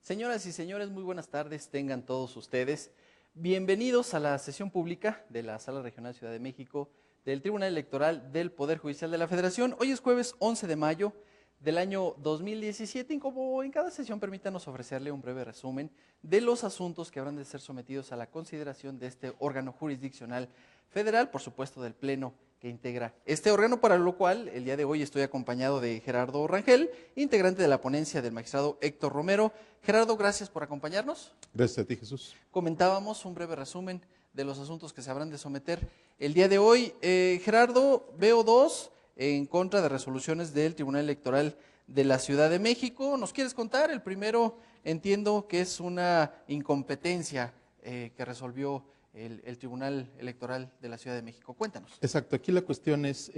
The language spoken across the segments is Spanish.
Señoras y señores, muy buenas tardes, tengan todos ustedes. Bienvenidos a la sesión pública de la Sala Regional Ciudad de México del Tribunal Electoral del Poder Judicial de la Federación. Hoy es jueves 11 de mayo del año 2017 y como en cada sesión permítanos ofrecerle un breve resumen de los asuntos que habrán de ser sometidos a la consideración de este órgano jurisdiccional federal, por supuesto del Pleno que integra este órgano, para lo cual el día de hoy estoy acompañado de Gerardo Rangel, integrante de la ponencia del magistrado Héctor Romero. Gerardo, gracias por acompañarnos. Gracias a ti, Jesús. Comentábamos un breve resumen de los asuntos que se habrán de someter el día de hoy. Gerardo, veo dos en contra de resoluciones del Tribunal Electoral de la Ciudad de México. ¿Nos quieres contar? El primero entiendo que es una incompetencia que resolvió el Tribunal Electoral de la Ciudad de México. Cuéntanos. Exacto, aquí la cuestión es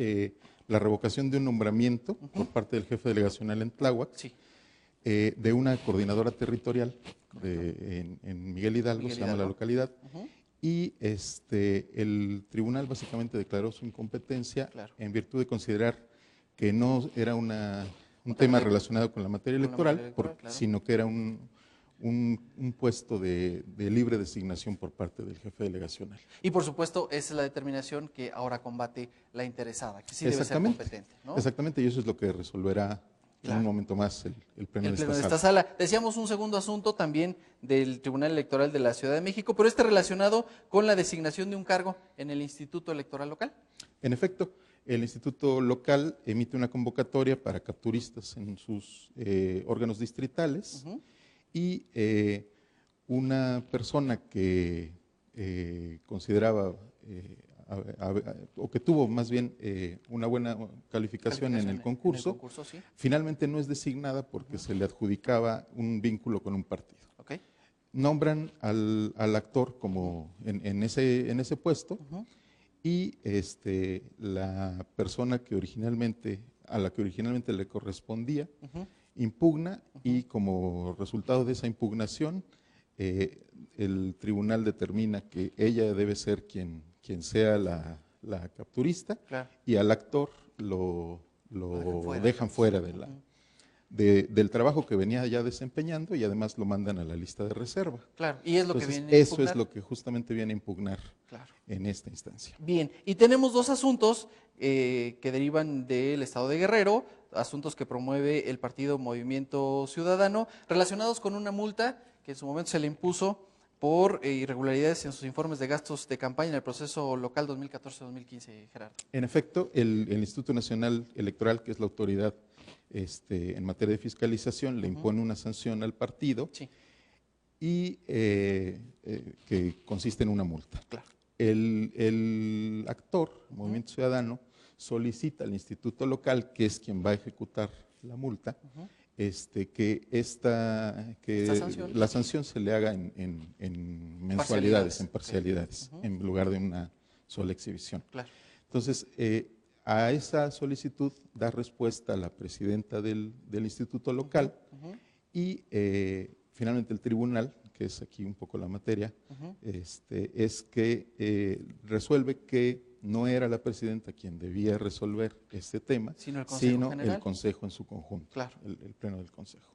la revocación de un nombramiento por parte del jefe delegacional en Tláhuac, Sí. De una coordinadora territorial en Miguel Hidalgo, se llama la localidad, y el tribunal básicamente declaró su incompetencia en virtud de considerar que no era un tema relacionado con la materia electoral, sino que era un puesto de libre designación por parte del jefe delegacional. Y por supuesto, esa es la determinación que ahora combate la interesada, que sí debe ser competente, ¿no? Exactamente, y eso es lo que resolverá en un momento más el pleno de esta sala. Decíamos un segundo asunto también del Tribunal Electoral de la Ciudad de México, pero relacionado con la designación de un cargo en el Instituto Electoral Local. En efecto, el Instituto Local emite una convocatoria para capturistas en sus órganos distritales y una persona que consideraba o que tuvo más bien una buena calificación en el concurso, ¿sí? Finalmente no es designada porque se le adjudicaba un vínculo con un partido. Okay. Nombran al actor como en ese puesto y la persona a la que originalmente le correspondía impugna y como resultado de esa impugnación el tribunal determina que ella debe ser quien sea la capturista, claro, y al actor lo dejan fuera del trabajo que venía ya desempeñando y además lo mandan a la lista de reserva. Claro, y es lo Entonces, que viene a impugnar. Eso es lo que justamente viene a impugnar, claro, en esta instancia. Bien, y tenemos dos asuntos que derivan del Estado de Guerrero, asuntos que promueve el partido Movimiento Ciudadano, relacionados con una multa que en su momento se le impuso por irregularidades en sus informes de gastos de campaña en el proceso local 2014-2015, Gerardo. En efecto, el Instituto Nacional Electoral, que es la autoridad en materia de fiscalización, le impone una sanción al partido, sí, y que consiste en una multa. Claro. El actor, Movimiento Ciudadano, solicita al Instituto Local, que es quien va a ejecutar la multa, que la sanción se le haga en mensualidades, en parcialidades, en lugar de una sola exhibición. Claro. Entonces, a esa solicitud da respuesta la presidenta del Instituto Local y finalmente el tribunal, que es aquí un poco la materia, es que resuelve que no era la presidenta quien debía resolver este tema, sino el Consejo en su conjunto, claro, el Pleno del Consejo.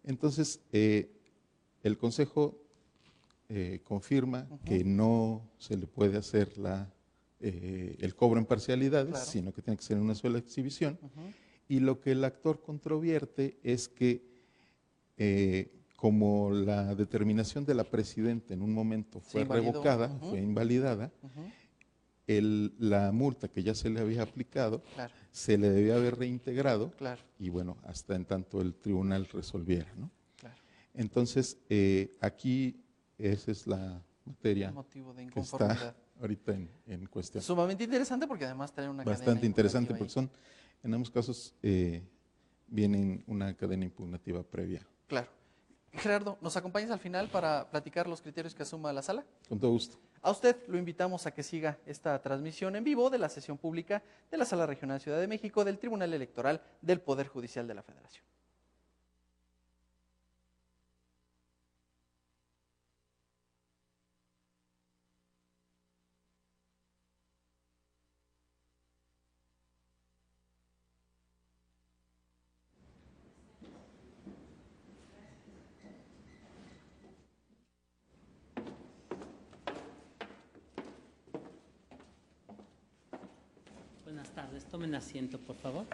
Entonces, el Consejo confirma que no se le puede hacer el cobro en parcialidades, claro, sino que tiene que ser en una sola exhibición, y lo que el actor controvierte es que como la determinación de la presidenta en un momento fue revocada, fue invalidada, la multa que ya se le había aplicado, claro, se le debía haber reintegrado, claro, y bueno, hasta en tanto el tribunal resolviera, ¿no? Claro. Entonces, aquí esa es la materia que está ahorita en cuestión. Sumamente interesante porque además trae una bastante interesante porque son, en ambos casos, vienen una cadena impugnativa previa. Claro. Gerardo, ¿nos acompañas al final para platicar los criterios que asuma la sala? Con todo gusto. A usted lo invitamos a que siga esta transmisión en vivo de la sesión pública de la Sala Regional Ciudad de México del Tribunal Electoral del Poder Judicial de la Federación. Buenas tardes, tomen asiento, por favor.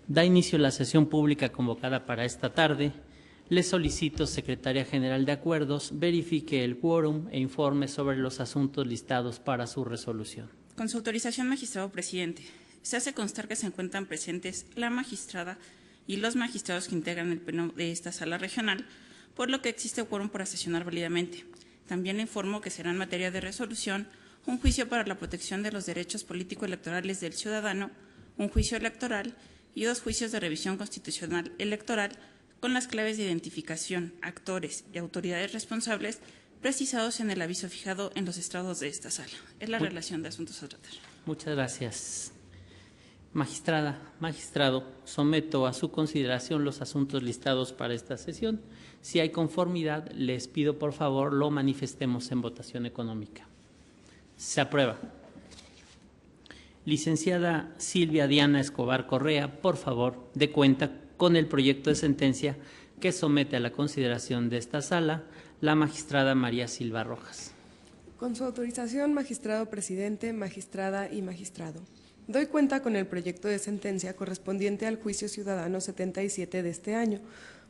Da inicio la sesión pública convocada para esta tarde. Le solicito, Secretaria General de Acuerdos, verifique el quórum e informe sobre los asuntos listados para su resolución. Con su autorización, magistrado presidente, se hace constar que se encuentran presentes la magistrada y los magistrados que integran el pleno de esta sala regional, por lo que existe quórum para sesionar válidamente. También le informo que será en materia de resolución un juicio para la protección de los derechos político-electorales del ciudadano, un juicio electoral y 2 juicios de revisión constitucional electoral con las claves de identificación, actores y autoridades responsables precisados en el aviso fijado en los estrados de esta sala. Es la relación de asuntos a tratar. Muchas gracias. Magistrada, magistrado, someto a su consideración los asuntos listados para esta sesión. Si hay conformidad, les pido por favor lo manifestemos en votación económica. Se aprueba. Licenciada Silvia Diana Escobar Correa, por favor, dé cuenta con el proyecto de sentencia que somete a la consideración de esta sala la magistrada María Silva Rojas. Con su autorización, magistrado presidente, magistrada y magistrado. Doy cuenta con el proyecto de sentencia correspondiente al juicio ciudadano 77 de este año,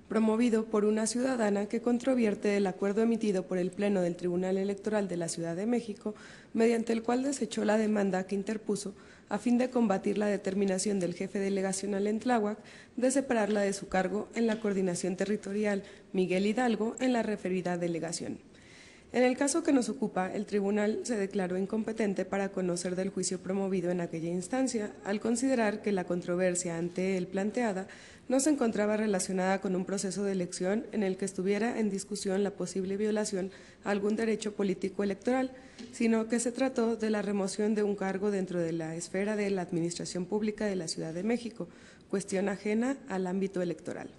promovido por una ciudadana que controvierte el acuerdo emitido por el Pleno del Tribunal Electoral de la Ciudad de México, mediante el cual desechó la demanda que interpuso a fin de combatir la determinación del jefe delegacional en Tláhuac de separarla de su cargo en la coordinación territorial Miguel Hidalgo en la referida delegación. En el caso que nos ocupa, el tribunal se declaró incompetente para conocer del juicio promovido en aquella instancia, al considerar que la controversia ante él planteada no se encontraba relacionada con un proceso de elección en el que estuviera en discusión la posible violación a algún derecho político electoral, sino que se trató de la remoción de un cargo dentro de la esfera de la Administración Pública de la Ciudad de México, cuestión ajena al ámbito electoral.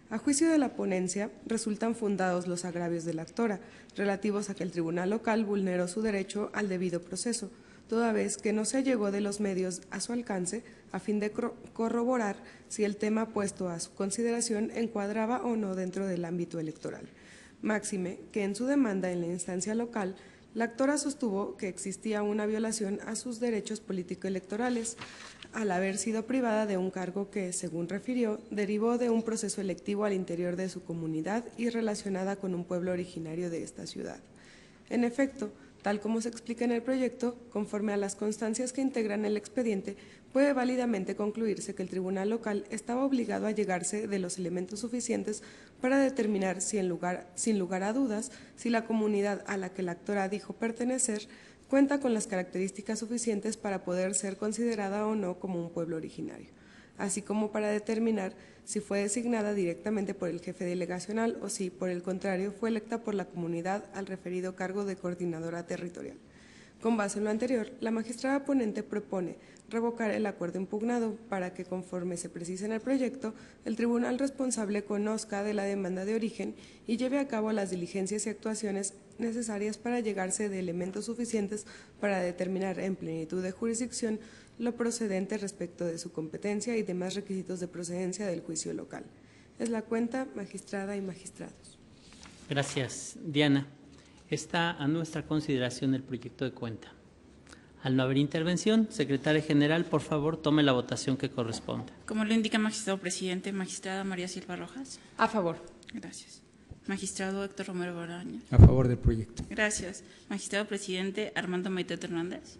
A juicio de la ponencia, resultan fundados los agravios de la actora, relativos a que el tribunal local vulneró su derecho al debido proceso, toda vez que no se allegó de los medios a su alcance a fin de corroborar si el tema puesto a su consideración encuadraba o no dentro del ámbito electoral. Máxime que en su demanda en la instancia local, la actora sostuvo que existía una violación a sus derechos político-electorales, al haber sido privada de un cargo que, según refirió, derivó de un proceso electivo al interior de su comunidad y relacionada con un pueblo originario de esta ciudad. En efecto, tal como se explica en el proyecto, conforme a las constancias que integran el expediente, puede válidamente concluirse que el tribunal local estaba obligado a llegarse de los elementos suficientes para determinar sin lugar a dudas si la comunidad a la que la actora dijo pertenecer cuenta con las características suficientes para poder ser considerada o no como un pueblo originario, así como para determinar si fue designada directamente por el jefe delegacional o si, por el contrario, fue electa por la comunidad al referido cargo de coordinadora territorial. Con base en lo anterior, la magistrada ponente propone revocar el acuerdo impugnado para que, conforme se precisa en el proyecto, el tribunal responsable conozca de la demanda de origen y lleve a cabo las diligencias y actuaciones necesarias para llegarse de elementos suficientes para determinar en plenitud de jurisdicción lo procedente respecto de su competencia y demás requisitos de procedencia del juicio local. Es la cuenta, magistrada y magistrados. Gracias, Diana. Está a nuestra consideración el proyecto de cuenta. Al no haber intervención, secretaria general, por favor, tome la votación que corresponda. Como lo indica magistrado presidente, magistrada María Silva Rojas. A favor. Gracias. Magistrado Héctor Romero Bolaños. A favor del proyecto. Gracias. Magistrado presidente Armando Maitete Hernández.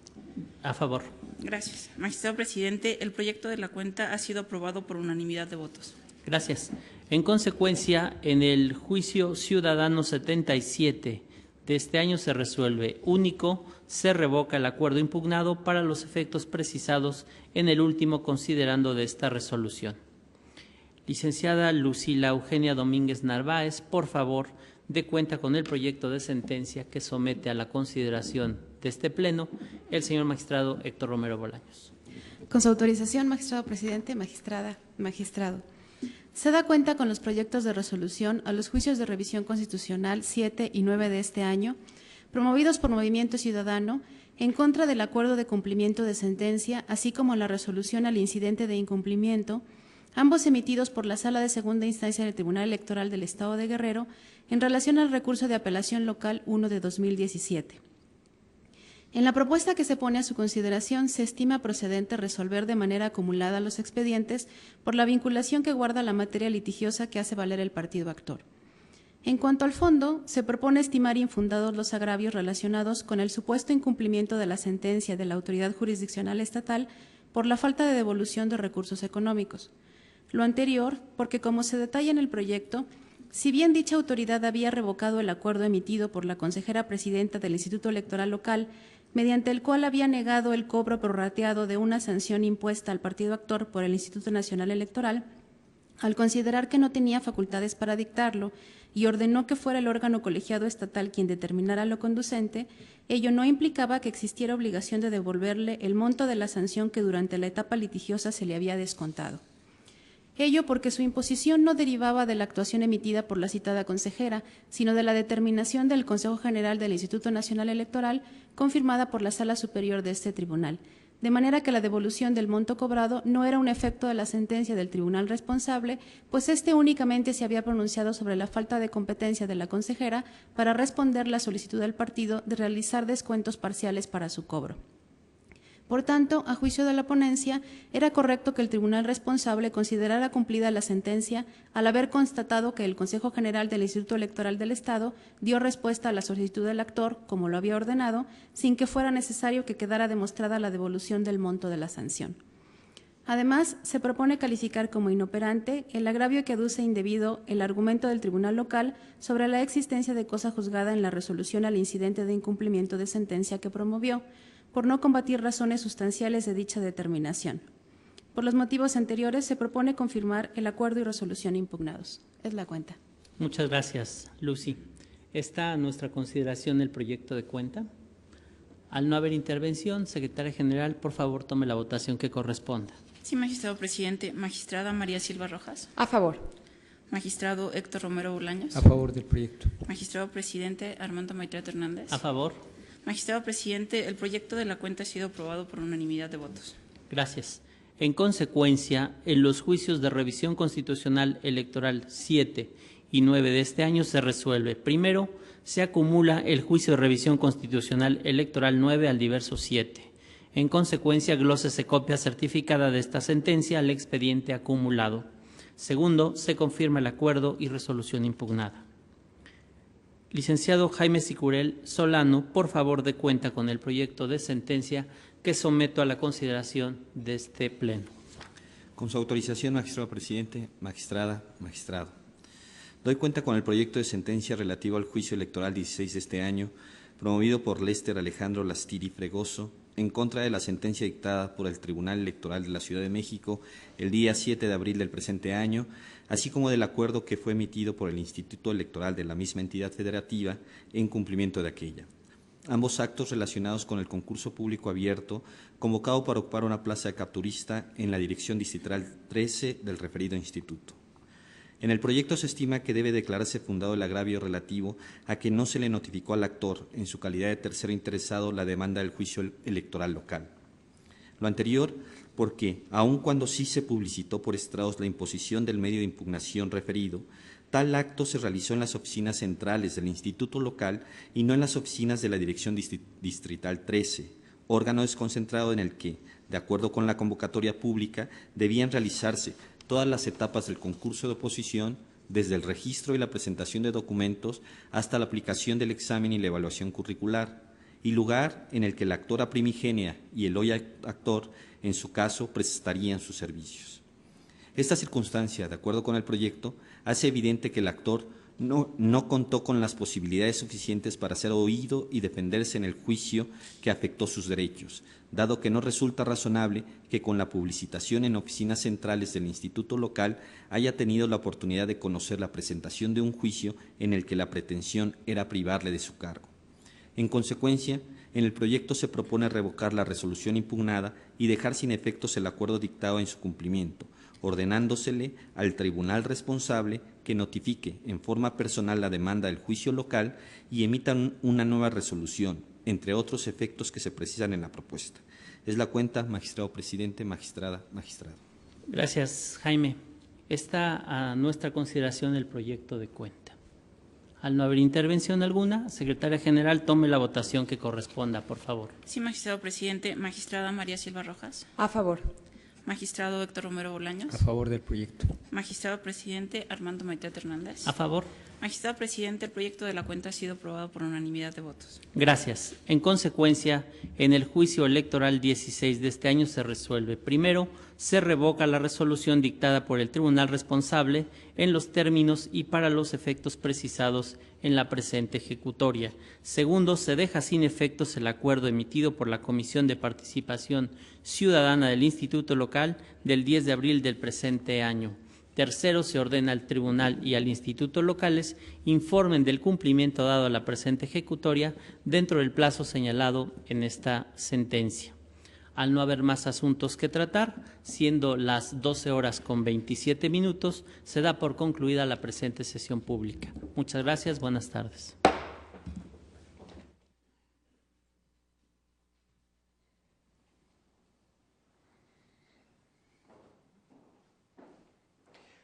A favor. Gracias. Magistrado presidente, el proyecto de la cuenta ha sido aprobado por unanimidad de votos. Gracias. En consecuencia, en el juicio ciudadano 77 de este año se resuelve único, se revoca el acuerdo impugnado para los efectos precisados en el último considerando de esta resolución. Licenciada Lucila Eugenia Domínguez Narváez, por favor, dé cuenta con el proyecto de sentencia que somete a la consideración de este Pleno el señor magistrado Héctor Romero Bolaños. Con su autorización, magistrado presidente, magistrada, magistrado. Se da cuenta con los proyectos de resolución a los juicios de revisión constitucional 7 y 9 de este año, promovidos por Movimiento Ciudadano, en contra del acuerdo de cumplimiento de sentencia, así como la resolución al incidente de incumplimiento, ambos emitidos por la Sala de Segunda Instancia del Tribunal Electoral del Estado de Guerrero en relación al recurso de apelación local 1 de 2017. En la propuesta que se pone a su consideración se estima procedente resolver de manera acumulada los expedientes por la vinculación que guarda la materia litigiosa que hace valer el partido actor. En cuanto al fondo, se propone estimar infundados los agravios relacionados con el supuesto incumplimiento de la sentencia de la autoridad jurisdiccional estatal por la falta de devolución de recursos económicos. Lo anterior, porque como se detalla en el proyecto, si bien dicha autoridad había revocado el acuerdo emitido por la consejera presidenta del Instituto Electoral Local, mediante el cual había negado el cobro prorrateado de una sanción impuesta al partido actor por el Instituto Nacional Electoral, al considerar que no tenía facultades para dictarlo y ordenó que fuera el órgano colegiado estatal quien determinara lo conducente, ello no implicaba que existiera obligación de devolverle el monto de la sanción que durante la etapa litigiosa se le había descontado. Ello porque su imposición no derivaba de la actuación emitida por la citada consejera, sino de la determinación del Consejo General del Instituto Nacional Electoral, confirmada por la Sala Superior de este tribunal, de manera que la devolución del monto cobrado no era un efecto de la sentencia del tribunal responsable, pues éste únicamente se había pronunciado sobre la falta de competencia de la consejera para responder la solicitud del partido de realizar descuentos parciales para su cobro. Por tanto, a juicio de la ponencia, era correcto que el tribunal responsable considerara cumplida la sentencia al haber constatado que el Consejo General del Instituto Electoral del Estado dio respuesta a la solicitud del actor, como lo había ordenado, sin que fuera necesario que quedara demostrada la devolución del monto de la sanción. Además, se propone calificar como inoperante el agravio que aduce indebido el argumento del tribunal local sobre la existencia de cosa juzgada en la resolución al incidente de incumplimiento de sentencia que promovió, por no combatir razones sustanciales de dicha determinación. Por los motivos anteriores, se propone confirmar el acuerdo y resolución impugnados. Es la cuenta. Muchas gracias, Lucy. Está a nuestra consideración el proyecto de cuenta. Al no haber intervención, Secretaria General, por favor, tome la votación que corresponda. Sí, magistrado presidente. Magistrada María Silva Rojas. A favor. Magistrado Héctor Romero Bolaños. A favor del proyecto. Magistrado presidente Armando Maitreya Hernández. A favor. Magistrado presidente, el proyecto de la cuenta ha sido aprobado por unanimidad de votos. Gracias. En consecuencia, en los juicios de revisión constitucional electoral 7 y 9 de este año se resuelve. Primero, se acumula el juicio de revisión constitucional electoral 9 al diverso 7. En consecuencia, glósese copia certificada de esta sentencia al expediente acumulado. Segundo, se confirma el acuerdo y resolución impugnada. Licenciado Jaime Sicurel Solano, por favor, dé cuenta con el proyecto de sentencia que someto a la consideración de este Pleno. Con su autorización, magistrado presidente, magistrada, magistrado. Doy cuenta con el proyecto de sentencia relativo al juicio electoral 16 de este año, promovido por Lester Alejandro Lastiri Fregoso, en contra de la sentencia dictada por el Tribunal Electoral de la Ciudad de México el día 7 de abril del presente año, así como del acuerdo que fue emitido por el Instituto Electoral de la misma entidad federativa en cumplimiento de aquella. Ambos actos relacionados con el concurso público abierto convocado para ocupar una plaza de capturista en la Dirección Distrital 13 del referido instituto. En el proyecto se estima que debe declararse fundado el agravio relativo a que no se le notificó al actor, en su calidad de tercero interesado, la demanda del juicio electoral local. Lo anterior porque, aun cuando sí se publicitó por estrados la imposición del medio de impugnación referido, tal acto se realizó en las oficinas centrales del Instituto Local y no en las oficinas de la Dirección Distrital 13, órgano desconcentrado en el que, de acuerdo con la convocatoria pública, debían realizarse todas las etapas del concurso de oposición, desde el registro y la presentación de documentos hasta la aplicación del examen y la evaluación curricular, y lugar en el que la actora primigenia y el hoy actor, en su caso, prestarían sus servicios. Esta circunstancia, de acuerdo con el proyecto, hace evidente que el actor no contó con las posibilidades suficientes para ser oído y defenderse en el juicio que afectó sus derechos, dado que no resulta razonable que con la publicitación en oficinas centrales del Instituto Local haya tenido la oportunidad de conocer la presentación de un juicio en el que la pretensión era privarle de su cargo. En consecuencia, en el proyecto se propone revocar la resolución impugnada y dejar sin efectos el acuerdo dictado en su cumplimiento, ordenándosele al tribunal responsable que notifique en forma personal la demanda del juicio local y emita una nueva resolución, entre otros efectos que se precisan en la propuesta. Es la cuenta, magistrado presidente, magistrada, magistrado. Gracias, Jaime. Está a nuestra consideración el proyecto de cuenta. Al no haber intervención alguna, Secretaria General, tome la votación que corresponda, por favor. Sí, magistrado presidente. Magistrada María Silva Rojas. A favor. Magistrado Héctor Romero Bolaños. A favor del proyecto. Magistrado presidente Armando Maitret Hernández. A favor. Magistrado presidente, el proyecto de la cuenta ha sido aprobado por unanimidad de votos. Gracias. En consecuencia, en el juicio electoral 16 de este año se resuelve. Primero, se revoca la resolución dictada por el tribunal responsable en los términos y para los efectos precisados en la presente ejecutoria. Segundo, se deja sin efectos el acuerdo emitido por la Comisión de Participación Ciudadana del Instituto Local del 10 de abril del presente año. Tercero, se ordena al tribunal y al instituto locales informen del cumplimiento dado a la presente ejecutoria dentro del plazo señalado en esta sentencia. Al no haber más asuntos que tratar, siendo las 12:27, se da por concluida la presente sesión pública. Muchas gracias, buenas tardes.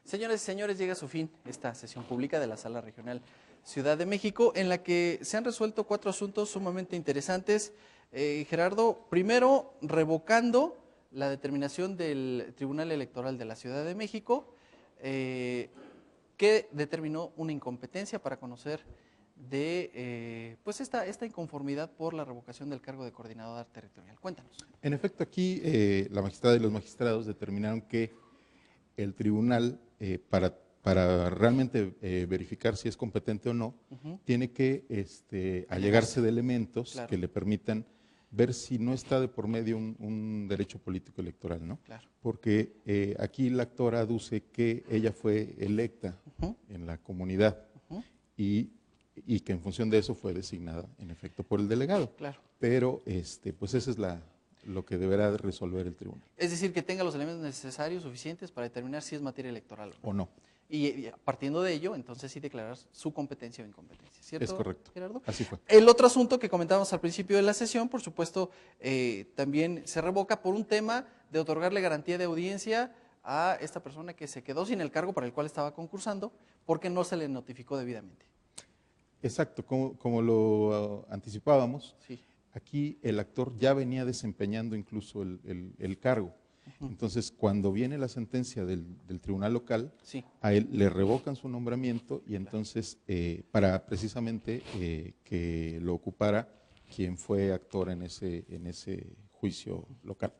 Señoras y señores, llega a su fin esta sesión pública de la Sala Regional Ciudad de México, en la que se han resuelto 4 asuntos sumamente interesantes. Gerardo, primero, revocando la determinación del Tribunal Electoral de la Ciudad de México, que determinó una incompetencia para conocer de pues esta inconformidad por la revocación del cargo de coordinador territorial. Cuéntanos. En efecto, aquí la magistrada y los magistrados determinaron que el tribunal, para realmente verificar si es competente o no, tiene que allegarse de elementos que le permitan ver si no está de por medio un derecho político electoral, ¿no? Claro. Porque aquí la actora aduce que ella fue electa en la comunidad y que en función de eso fue designada, en efecto, por el delegado. Claro. Pero pues esa es lo que deberá resolver el tribunal. Es decir, que tenga los elementos necesarios, suficientes, para determinar si es materia electoral o no. Y partiendo de ello, entonces sí declarar su competencia o incompetencia, ¿cierto? Es correcto, Gerardo? así fue. El otro asunto que comentábamos al principio de la sesión, por supuesto, también se revoca por un tema de otorgarle garantía de audiencia a esta persona que se quedó sin el cargo para el cual estaba concursando, porque no se le notificó debidamente. Exacto, como lo anticipábamos, sí. Aquí el actor ya venía desempeñando incluso el cargo. Entonces, cuando viene la sentencia del tribunal local, sí. A él le revocan su nombramiento y entonces para precisamente que lo ocupara quien fue actor en ese juicio local.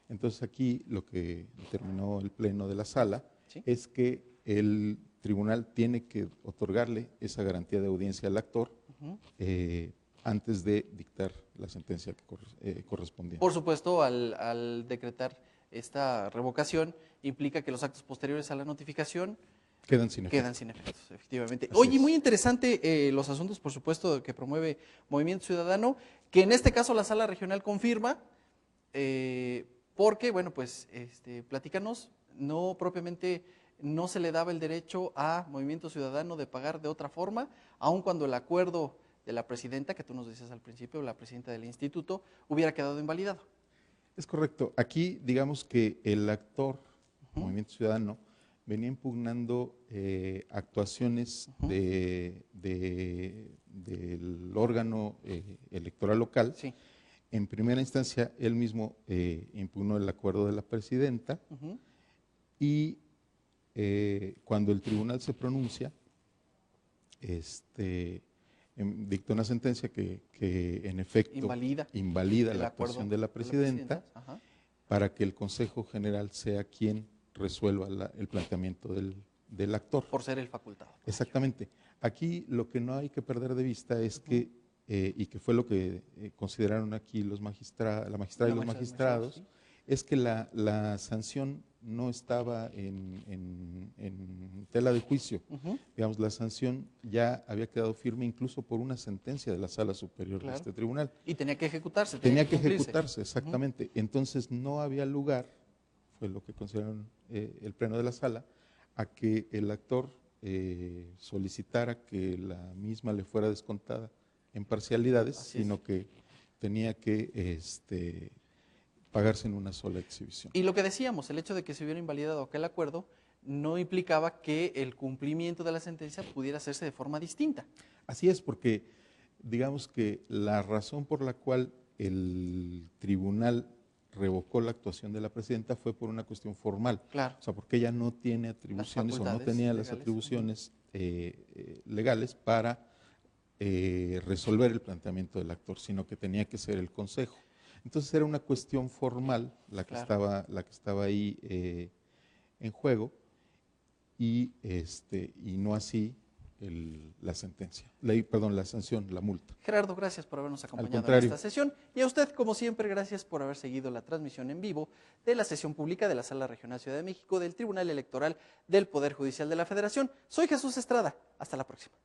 Entonces, aquí lo que determinó el pleno de la sala ¿sí? Es que el tribunal tiene que otorgarle esa garantía de audiencia al actor antes de dictar la sentencia que correspondiente. Por supuesto, al decretar esta revocación, implica que los actos posteriores a la notificación quedan sin efectos, efectivamente. Así Oye, es. muy interesante los asuntos, por supuesto, que promueve Movimiento Ciudadano, que en este caso la Sala Regional confirma, porque, bueno, pues, platícanos, no propiamente no se le daba el derecho a Movimiento Ciudadano de pagar de otra forma, aun cuando el acuerdo de la presidenta, que tú nos decías al principio, la presidenta del instituto, hubiera quedado invalidado. Es correcto. Aquí, digamos que el actor, Movimiento Ciudadano, venía impugnando actuaciones del órgano electoral local. Sí. En primera instancia, él mismo impugnó el acuerdo de la presidenta y cuando el tribunal se pronuncia, dicta una sentencia que en efecto invalida la actuación de la presidenta para que el Consejo General sea quien resuelva el planteamiento del actor. Por ser el facultado. Exactamente. Aquí lo que no hay que perder de vista es que, y que fue lo que consideraron aquí la magistrada y los magistrados, ¿sí? Es que la sanción no estaba en tela de juicio. Digamos, la sanción ya había quedado firme incluso por una sentencia de la Sala Superior de este tribunal. Y tenía que ejecutarse. Tenía que ejecutarse, exactamente. Entonces no había lugar, fue lo que consideraron el pleno de la Sala, a que el actor solicitara que la misma le fuera descontada en parcialidades, sino que tenía que pagarse en una sola exhibición. Y lo que decíamos, el hecho de que se hubiera invalidado aquel acuerdo no implicaba que el cumplimiento de la sentencia pudiera hacerse de forma distinta. Así es, porque digamos que la razón por la cual el tribunal revocó la actuación de la presidenta fue por una cuestión formal. Claro. O sea, porque ella no tiene atribuciones o no tenía las atribuciones legales para resolver el planteamiento del actor, sino que tenía que ser el Consejo. Entonces era una cuestión formal la que estaba ahí en juego y no así la sentencia, la sanción, la multa. Gerardo, gracias por habernos acompañado en contrario. esta sesión. Y a usted, como siempre, gracias por haber seguido la transmisión en vivo de la sesión pública de la Sala Regional Ciudad de México del Tribunal Electoral del Poder Judicial de la Federación. Soy Jesús Estrada. Hasta la próxima.